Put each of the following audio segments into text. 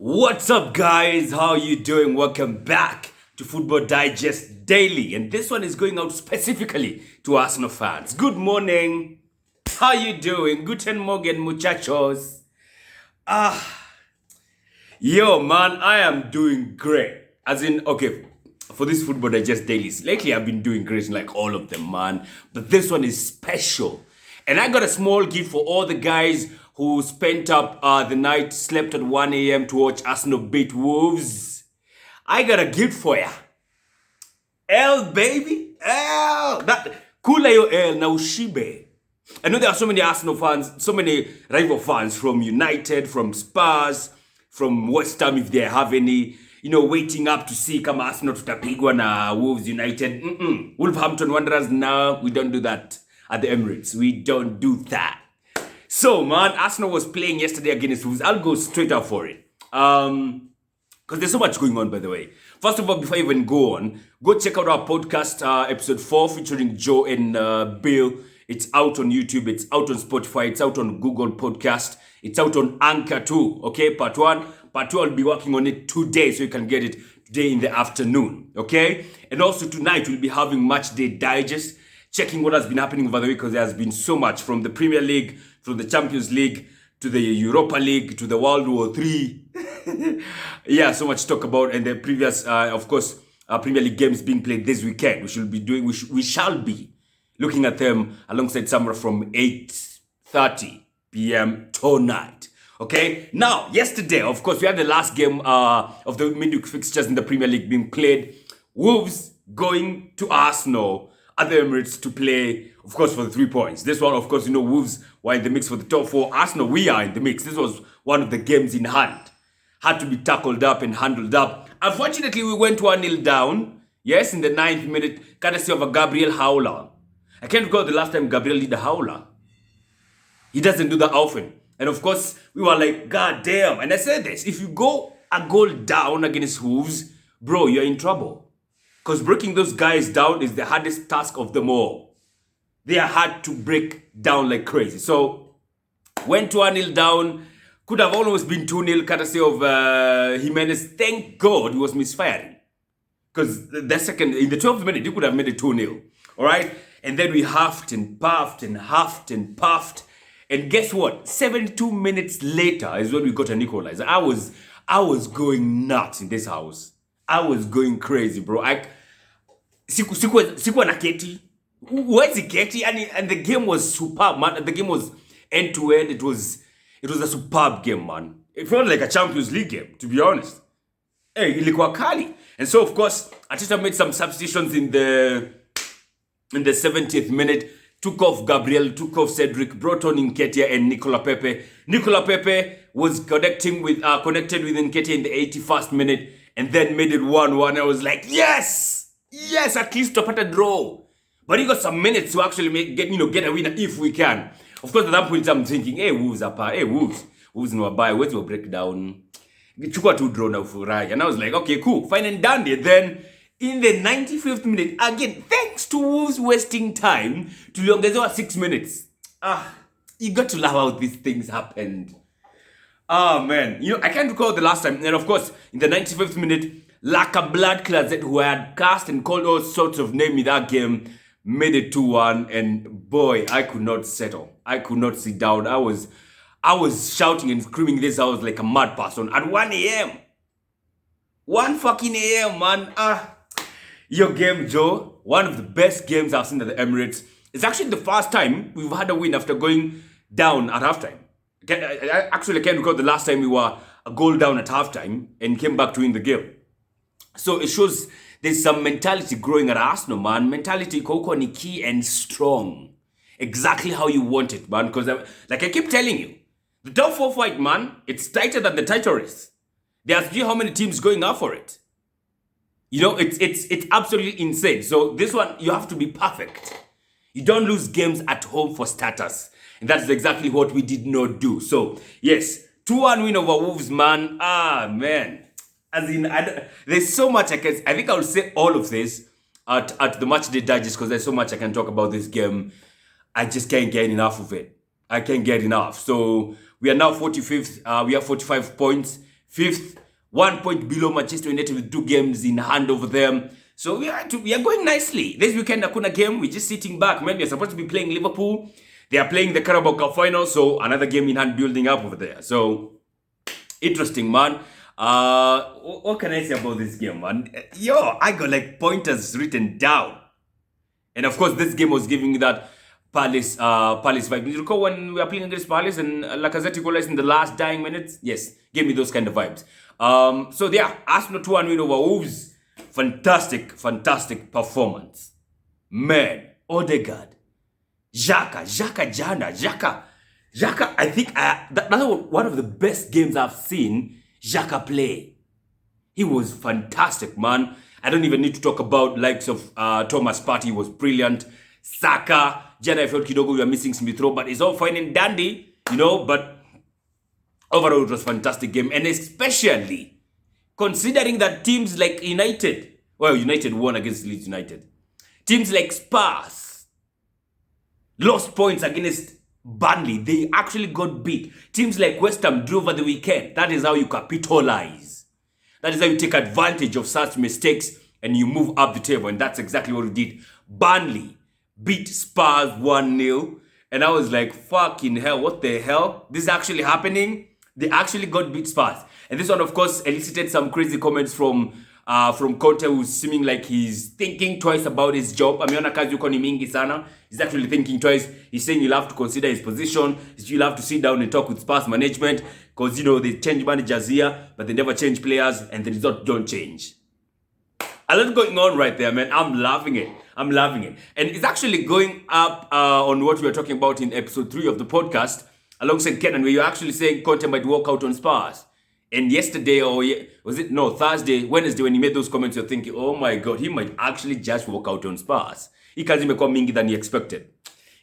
What's up, guys? How you doing? Welcome back to Football Digest Daily, and this one is going out specifically to Arsenal fans. Good morning. How you doing? Guten Morgen, muchachos. Yo, man, I am doing great. As in, okay, for this Football Digest Dailies, lately I've been doing great in like all of them, man. But this one is special. And I got a small gift for all the guys who spent up the night, slept at 1 a.m. to watch Arsenal beat Wolves. I got a gift for ya. L, baby. L. Kula yo L na ushibe. I know there are so many Arsenal fans, so many rival fans from United, from Spurs, from West Ham if they have any, waiting up to see kama Arsenal tutapigwa na Wolves United. Wolverhampton Wanderers, no, we don't do that at the Emirates. We don't do that. So, man, Arsenal was playing yesterday against Wolves. I'll go straight up for it. Because there's so much going on, by the way. First of all, before I even go on, go check out our podcast, episode 4, featuring Joe and Bill. It's out on YouTube. It's out on Spotify. It's out on Google Podcast. It's out on Anchor too. Okay, part 1. Part 2, I'll be working on it today, so you can get it today in the afternoon. Okay? And also tonight, we'll be having Matchday Digest, checking what has been happening over the week, because there has been so much from the Premier League, from the Champions League, to the Europa League, to the World War 3. Yeah, so much to talk about. And the previous, of course, Premier League games being played this weekend. We shall be looking at them alongside somewhere from 8:30 p.m. tonight. Okay? Now, yesterday, of course, we had the last game of the midweek fixtures in the Premier League being played. Wolves going to Arsenal at the Emirates to play, of course, for the 3 points. This one, of course, Wolves were in the mix for the top 4. Arsenal, we are in the mix. This was one of the games in hand. Had to be tackled up and handled up. Unfortunately, we went 1-0 down. Yes, in the 9th minute, courtesy of a Gabriel Howler. I can't recall the last time Gabriel did a howler. He doesn't do that often. And of course, we were like, God damn. And I said this, if you go a goal down against Wolves, bro, you're in trouble. Because breaking those guys down is the hardest task of them all. They are hard to break down like crazy. So, went 1-0 down. Could have almost been 2-0 courtesy of Jimenez. Thank God he was misfiring. Because the second, in the 12th minute, you could have made it 2-0. Alright? And then we huffed and puffed and huffed and puffed. And guess what? 72 minutes later is when we got an equalizer. I was going nuts in this house. I was going crazy, bro. Sikuwa na keti. Where's keti? And the game was superb, man. The game was end to end. It was a superb game, man. It felt like a Champions League game, to be honest. Hey, ilikuwa kali. And so, of course, Arteta made some substitutions in the 70th minute. Took off Gabriel, took off Cedric, brought on Nketiah and Nicola Pepe. Nicola Pepe was connected with Nketiah in the 81st minute and then made it 1-1. I was like, yes! Yes, at least to put a draw. But he got some minutes to actually get a winner if we can. Of course, at that point, I'm thinking, hey, Wolves are par. Hey, Wolves no buy. Where's your breakdown? Chukua to draw now for Rai. And I was like, okay, cool. Fine and dandy. Then, in the 95th minute, again, thanks to Wolves wasting time, tuliongezewa 6 minutes. You got to laugh how these things happened. Man. I can't recall the last time. And of course, in the 95th minute, like a blood closet who had cast and called all sorts of names in that game, made it 2-1. And boy, I could not settle. I could not sit down. I was shouting and screaming this. I was like a mad person at 1 a.m. 1 fucking a.m., man. Your game, Joe, one of the best games I've seen at the Emirates. It's actually the first time we've had a win after going down at halftime. I can't recall the last time we were a goal down at halftime and came back to win the game. So it shows there's some mentality growing at Arsenal, man. Mentality koko ni key and strong. Exactly how you want it, man. Because like I keep telling you, the top 4 fight, man, it's tighter than the title race. There's how many teams going up for it. It's absolutely insane. So this one, you have to be perfect. You don't lose games at home for starters. And that's exactly what we did not do. So, yes, 2-1 win over Wolves, man. Man. As in, there's so much I think I'll say all of this at the Matchday Digest because there's so much I can talk about this game. I just can't get enough of it. I can't get enough. So, we are now 45th. We have 45 points. 5th, 1 point below Manchester United with 2 games in hand over them. So we are going nicely. This weekend, Akuna game, we're just sitting back. Man, we're supposed to be playing Liverpool. They are playing the Carabao Cup final, so another game in hand building up over there. So, interesting, man. What can I say about this game, man? Yo, I got like pointers written down. And of course, this game was giving me that Palace vibe. You recall when we were playing against Palace and Lacazette equalized in the last dying minutes? Yes, gave me those kind of vibes. So yeah, Arsenal 2-1 win over Wolves. Fantastic performance. Man, Odegaard. Xhaka, I think that was one of the best games I've seen Xhaka play. He was fantastic, man. I don't even need to talk about likes of Thomas Partey was brilliant. Saka, Jana, I felt kidogo we were missing Smith Rowe, but it's all fine and dandy, you know, but overall it was a fantastic game. And especially considering that teams like United won against Leeds United. Teams like Spurs lost points against Burnley. They actually got beat. Teams like West Ham drew over the weekend. That is how you capitalize. That is how you take advantage of such mistakes and you move up the table. And that's exactly what we did. Burnley beat Spurs 1-0. And I was like, fucking hell, what the hell? This is actually happening? They actually got beat Spurs. And this one, of course, elicited some crazy comments from Conte, who's seeming like he's thinking twice about his job. Ameona kazi yuko ni mingi sana. He's actually thinking twice. He's saying you'll have to consider his position. You'll have to sit down and talk with Spurs management. Because, you know, they change managers here, but they never change players, and the results don't change. A lot going on right there, man. I'm loving it. And it's actually going up on what we were talking about in episode 3 of the podcast, alongside Kenan, where you're actually saying Conte might walk out on Spurs. And yesterday, Thursday, Wednesday, when he made those comments, you're thinking, oh my God, he might actually just walk out on Spurs. He kazi imekuwa mingi than he expected.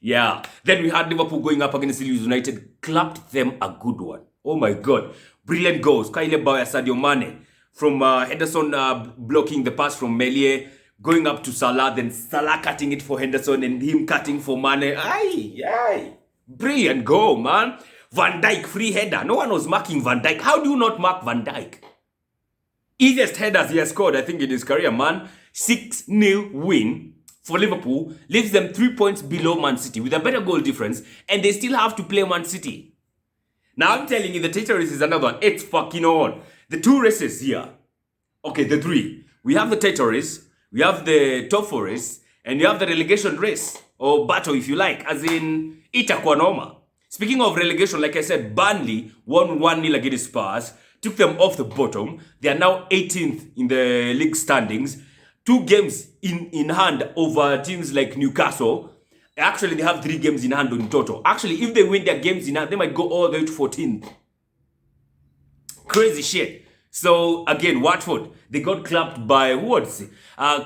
Yeah. Then we had Liverpool going up against Leeds United, clapped them a good one. Oh my God. Brilliant goals. Kaile Bauer, Sadio Mane. From Henderson blocking the pass from Melie, going up to Salah, then Salah cutting it for Henderson and him cutting for Mane. Aye. Brilliant goal, man. Van Dijk, free header. No one was marking Van Dijk. How do you not mark Van Dijk? Easiest headers he has scored, I think, in his career, man. 6-0 win for Liverpool leaves them 3 points below Man City with a better goal difference, and they still have to play Man City. Now, I'm telling you, the title race is another one. It's fucking on. The 2 races here. Okay, the 3. We have the title race, we have the top 4 race, and you have the relegation race, or battle if you like, as in itakuwa noma. Speaking of relegation, like I said, Burnley won 1-0 against Spurs, took them off the bottom. They are now 18th in the league standings. 2 games in hand over teams like Newcastle. Actually, they have 3 games in hand in total. Actually, if they win their games in hand, they might go all the way to 14th. Crazy shit. So, again, Watford, they got clapped by,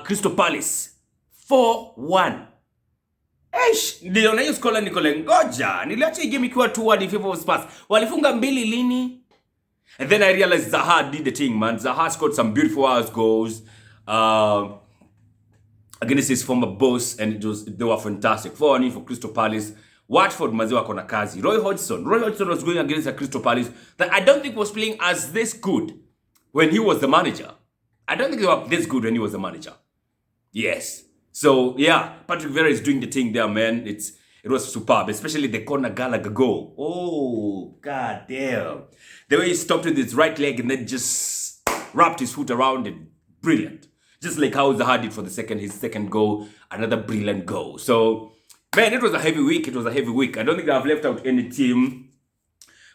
Crystal Palace. 4-1. Niliona hiyo skola nikole ngoja. Niliacha hii game ikiwa 2-1 in favor of Spurs. Walifunga 2 lini? And then I realized Zaha did the thing, man. Zaha scored some beautiful ass goals against his former boss, and they were fantastic. 4-1 for Crystal Palace. Watford maziwa wako na kazi. Roy Hodgson was going against the Crystal Palace that I don't think was playing as this good when he was the manager. I don't think they were this good when he was the manager. Yes. So, yeah, Patrick Vieira is doing the thing there, man. It was superb, especially the Conor Gallagher goal. Oh, god damn. The way he stopped with his right leg and then just wrapped his foot around it. Brilliant. Just like how Zaha did for his second goal. Another brilliant goal. So, man, it was a heavy week. I don't think I've left out any team.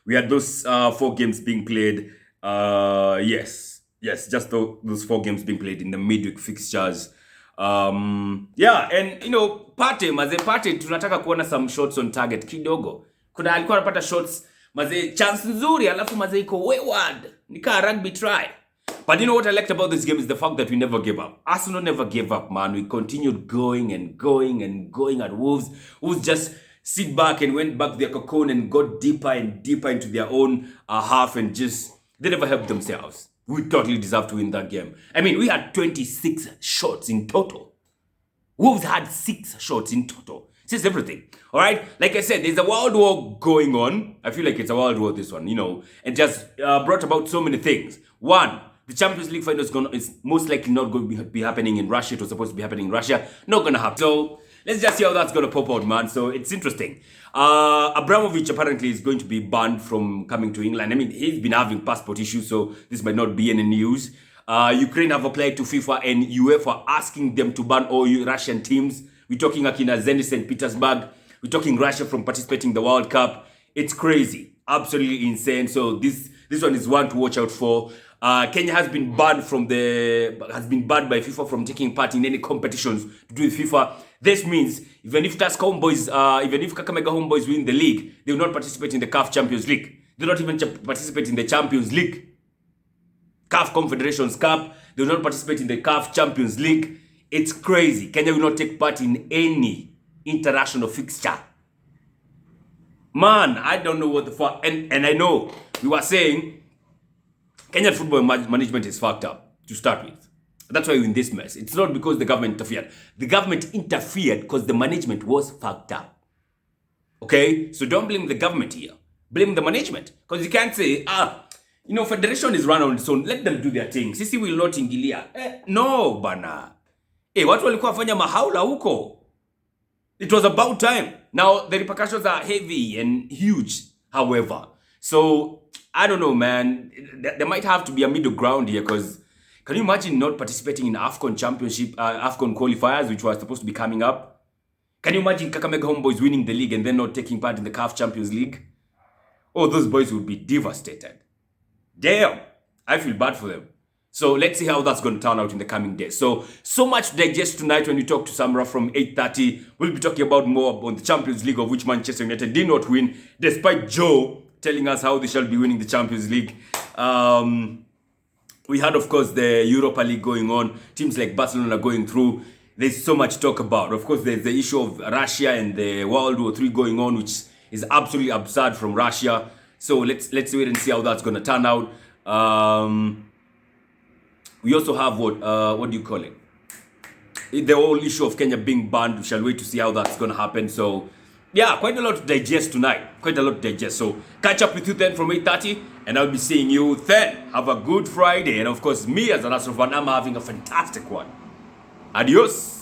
We had those 4 games being played. Yes, just those 4 games being played in the midweek fixtures. Yeah, and you know, Partey tunataka kuona some shots on target kidogo. Kuna alikuwa anapata shots maze chance nzuri alafu maze iko wayward. Nika rugby try. But you know what I liked about this game is the fact that we never gave up. Arsenal never gave up, man. We continued going at Wolves. Wolves just sit back and went back to their cocoon and got deeper and deeper into their own half and just they never helped themselves. We totally deserved to win that game. I mean, we had 26 shots in total. Wolves had 6 shots in total. Says everything. All right. Like I said, there's a world war going on. I feel like it's a world war, this one, and just brought about so many things. One, the Champions League final is most likely not going to be happening in Russia. It was supposed to be happening in Russia. Not going to happen. So let's just see how that's going to pop out, man. So it's interesting. Abramovich apparently is going to be banned from coming to England. I mean, he's been having passport issues, so this might not be any news. Ukraine have applied to FIFA and UEFA asking them to ban all Russian teams. We're talking Akina Zenit St. Petersburg. We're talking Russia from participating in the World Cup. It's crazy. Absolutely insane. So this one is one to watch out for. Kenya has been banned by FIFA from taking part in any competitions to do with FIFA. This means even if Kakamega Homeboys win the league, they will not participate in the CAF Champions League. They will not even participate in the Champions League. CAF Confederations Cup. They will not participate in the CAF Champions League. It's crazy. Kenya will not take part in any international fixture. Man, I don't know what the fuck. And I know we were saying Kenyan football management is fucked up to start with. That's why we're in this mess. It's not because the government interfered. The government interfered because the management was fucked up. Okay? So don't blame the government here. Blame the management. Because you can't say, federation is run on its own. Let them do their thing. Sisi will not ingilia. No, bana. Watu walikuwa wafanya mahaula huko. It was about time. Now, the repercussions are heavy and huge, however. So, I don't know, man. There might have to be a middle ground here, because can you imagine not participating in AFCON Championship, AFCON qualifiers, which were supposed to be coming up? Can you imagine Kakamega Homeboys winning the league and then not taking part in the CAF Champions League? Oh, those boys would be devastated. Damn. I feel bad for them. So let's see how that's going to turn out in the coming days. So much to digest tonight when we talk to Samra from 8:30. We'll be talking about more on the Champions League, of which Manchester United did not win, despite Joe telling us how they shall be winning the Champions League. We had, of course, the Europa League going on. Teams like Barcelona going through. There's so much to talk about. Of course, there's the issue of Russia and the World War 3 going on, which is absolutely absurd from Russia. So let's wait and see how that's going to turn out. We also have what do you call it? The whole issue of Kenya being banned. We shall wait to see how that's going to happen. So, yeah, quite a lot to digest tonight. Quite a lot to digest. So, catch up with you then from 8:30. And I'll be seeing you then. Have a good Friday. And, of course, me as an Astro fan, I'm having a fantastic one. Adios.